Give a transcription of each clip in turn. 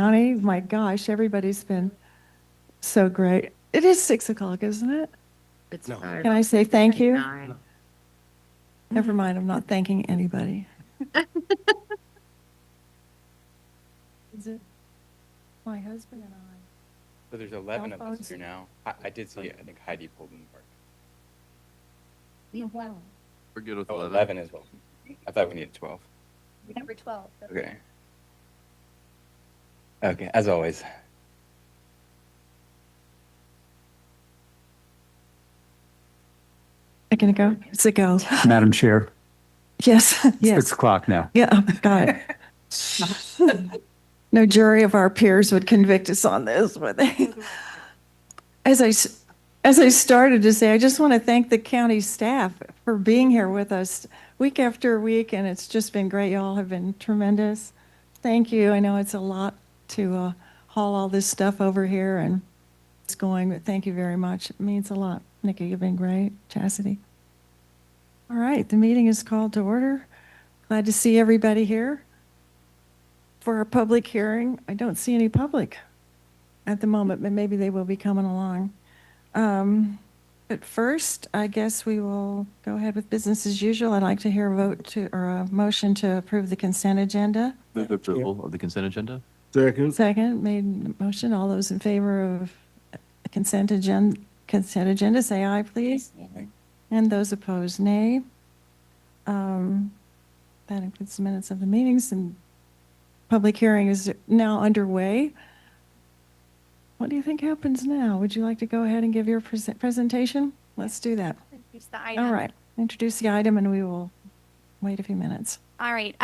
County. My gosh, everybody's been so great. It is 6 o'clock, isn't it? It's No. five. Can I say thank you? 9. Never mind, I'm not thanking anybody. Is it my husband and I? So there's 11 of us phones. here now. I did see, I think Heidi pulled in the park. Wow. We're good with Oh, 11. 11 as well. I thought we needed 12. Number 12. Okay. Okay, as always. I can go? It's a go. Madam Chair, Yes, 6 yes. o'clock now. Yeah, got it. No jury of our peers would convict us on this, would they? As I started to say, I just want to thank the county staff for being here with us week after week, and it's just been great. Y'all have been tremendous. Thank you. I know it's a lot to haul all this stuff over here, and it's going, but thank you very much. It means a lot. Nikki, you've been great. Chastity. All right, the meeting is called to order. Glad to see everybody here for our public hearing. I don't see any public at the moment, but maybe they will be coming along. But first, I guess we will go ahead with business as usual. I'd like to hear a vote to, or a motion to approve the consent agenda. Move approval of the consent agenda. Second. Second, made motion. All those in favor of the consent agenda, say aye, please. And those opposed, nay. That includes the minutes of the meetings, and public hearing is now underway. What do you think happens now? Would you like to go ahead and give your presentation? Let's do that. Introduce the item. All right, introduce the item and we will wait a few minutes. All right.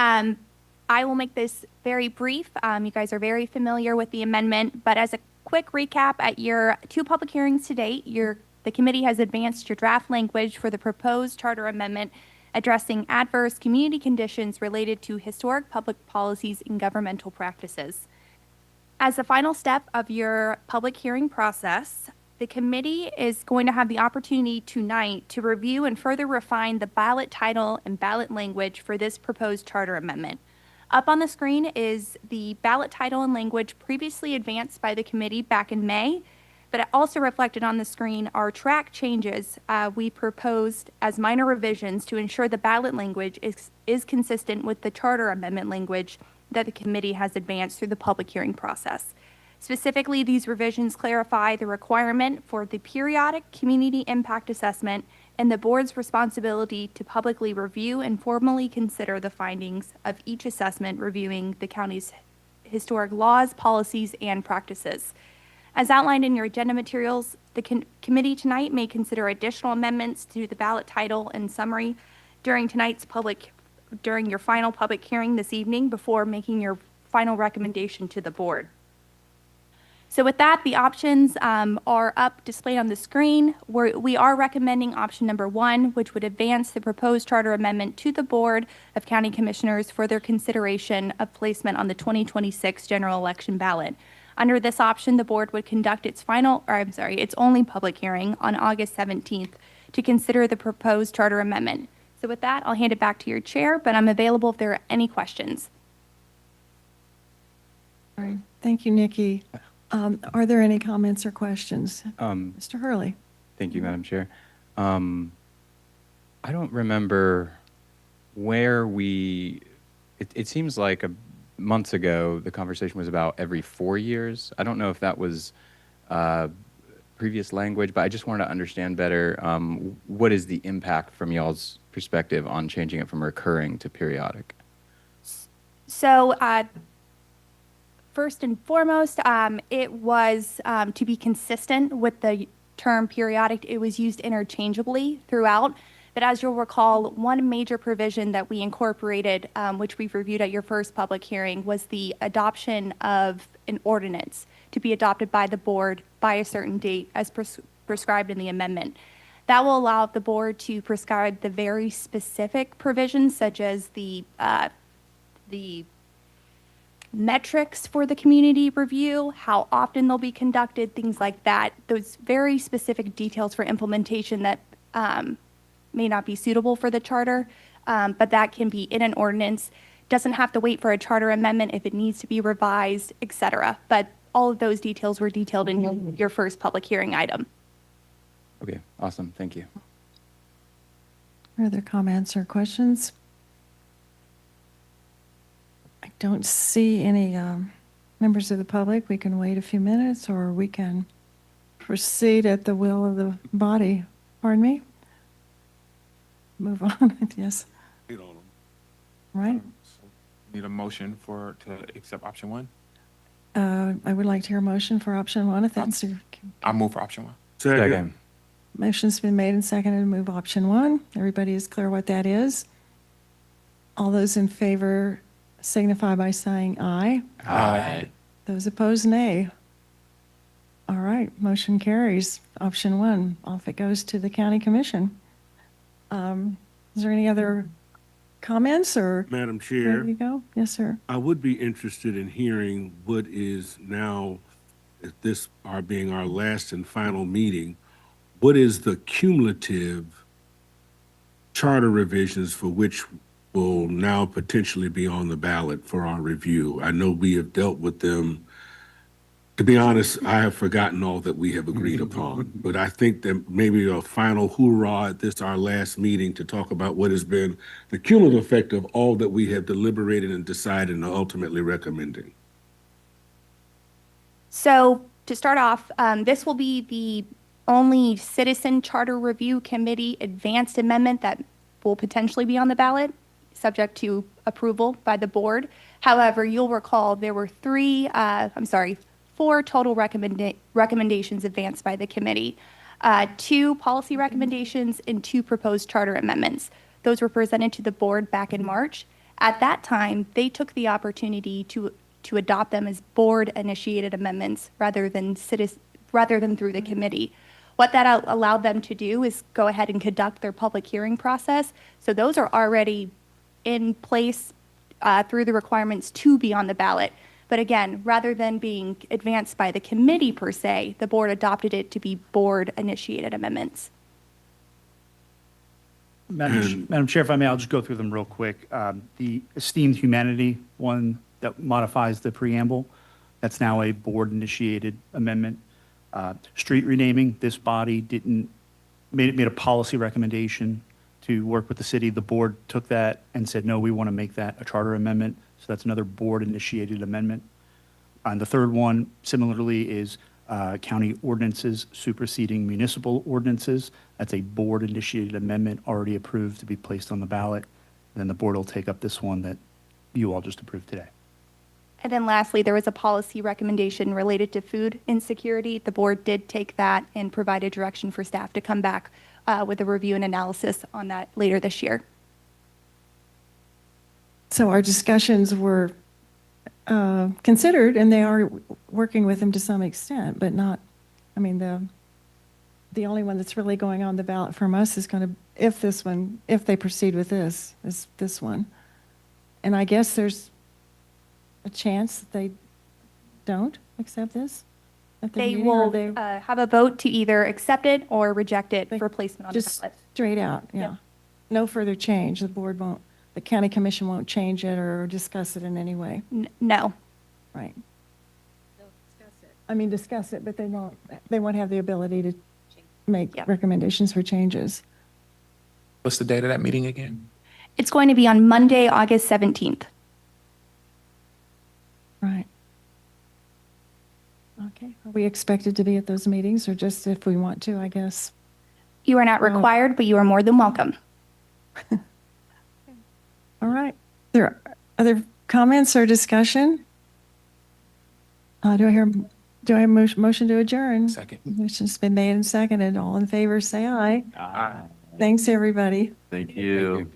I will make this very brief. You guys are very familiar with the amendment, but as a quick recap, at your 2 public hearings to date, the committee has advanced your draft language for the proposed charter amendment addressing adverse community conditions related to historic public policies and governmental practices. As the final step of your public hearing process, the committee is going to have the opportunity tonight to review and further refine the ballot title and ballot language for this proposed charter amendment. Up on the screen is the ballot title and language previously advanced by the committee back in May, but also reflected on the screen are track changes we proposed as minor revisions to ensure the ballot language is consistent with the charter amendment language that the committee has advanced through the public hearing process. Specifically, these revisions clarify the requirement for the periodic community impact assessment and the board's responsibility to publicly review and formally consider the findings of each assessment reviewing the county's historic laws, policies, and practices. As outlined in your agenda materials, the committee tonight may consider additional amendments to the ballot title and summary during your final public hearing this evening before making your final recommendation to the board. So with that, the options are up displayed on the screen. We are recommending option number 1, which would advance the proposed charter amendment to the Board of County Commissioners for their consideration of placement on the 2026 general election ballot. Under this option, the board would conduct its only public hearing on August 17th to consider the proposed charter amendment. So with that, I'll hand it back to your chair, but I'm available if there are any questions. All right, thank you, Nikki. Are there any comments or questions? Mr. Hurley? Thank you, Madam Chair. I don't remember where it seems like months ago, the conversation was about every 4 years. I don't know if that was previous language, but I just wanted to understand better what is the impact from y'all's perspective on changing it from recurring to periodic? So first and foremost, it was to be consistent with the term periodic. It was used interchangeably throughout. But as you'll recall, one major provision that we incorporated, which we've reviewed at your first public hearing, was the adoption of an ordinance to be adopted by the board by a certain date as prescribed in the amendment. That will allow the board to prescribe the very specific provisions, such as the metrics for the community review, how often they'll be conducted, things like that. Those very specific details for implementation that may not be suitable for the charter, but that can be in an ordinance doesn't have to wait for a charter amendment if it needs to be revised, et cetera. But all of those details were detailed in your first public hearing item. Okay, awesome. Thank you. Other comments or questions? I don't see any members of the public. We can wait a few minutes, or we can proceed at the will of the body. Pardon me? Move on, yes. Wait on them. Right. Need a motion to accept option one? I would like to hear a motion for option one, if that's, I'll move for option one. Second. motion's been made and seconded to move option one. Everybody is clear what that is? All those in favor signify by saying aye. Aye. Those opposed, nay. All right, motion carries. Option one, off it goes to the county commission. Is there any other comments, or Madam ready to Chair, go? Yes, sir. I would be interested in hearing what is now, if this are being our last and final meeting, what is the cumulative charter revisions for which will now potentially be on the ballot for our review? I know we have dealt with them. To be honest, I have forgotten all that we have agreed upon, but I think that maybe a final hoorah at this, our last meeting, to talk about what has been the cumulative effect of all that we have deliberated and decided and ultimately recommending. So to start off, this will be the only Citizen Charter Review Committee advanced amendment that will potentially be on the ballot, subject to approval by the board. However, you'll recall there were four total recommendations advanced by the committee. 2 policy recommendations and 2 proposed charter amendments. Those were presented to the board back in March. At that time, they took the opportunity to adopt them as board-initiated amendments rather than through the committee. What that allowed them to do is go ahead and conduct their public hearing process. So those are already in place through the requirements to be on the ballot. But again, rather than being advanced by the committee per se, the board adopted it to be board-initiated amendments. Madam Chair, if I may, I'll just go through them real quick. The esteemed humanity one that modifies the preamble, that's now a board-initiated amendment. Street renaming, this body made a policy recommendation to work with the city. The board took that and said, no, we want to make that a charter amendment. So that's another board-initiated amendment. And the third one, similarly, is county ordinances superseding municipal ordinances. That's a board-initiated amendment already approved to be placed on the ballot. Then the board will take up this one that you all just approved today. And then lastly, there was a policy recommendation related to food insecurity. The board did take that and provided direction for staff to come back with a review and analysis on that later this year. So our discussions were considered, and they are working with them to some extent, but not, I mean, the only one that's really going on the ballot from us is going to, if they proceed with this, is this one. And I guess there's a chance that they don't accept this at the They meeting, or will have a vote to either accept it or reject it They for placement on the just ballot. straight out, yeah. Yep. No further change. The county commission won't change it or discuss it in any way. No. Right. I mean, discuss it, but they won't have the ability to make Yep. recommendations for changes. What's the date of that meeting again? It's going to be on Monday, August 17th. Right. Okay. Are we expected to be at those meetings, or just if we want to, I guess? You are not required, but you are more than welcome. All right. There are other comments or discussion? Do I hear a motion to adjourn? Second. Motion's been made and seconded. All in favor, say aye. Aye. Thanks, everybody. Thank you.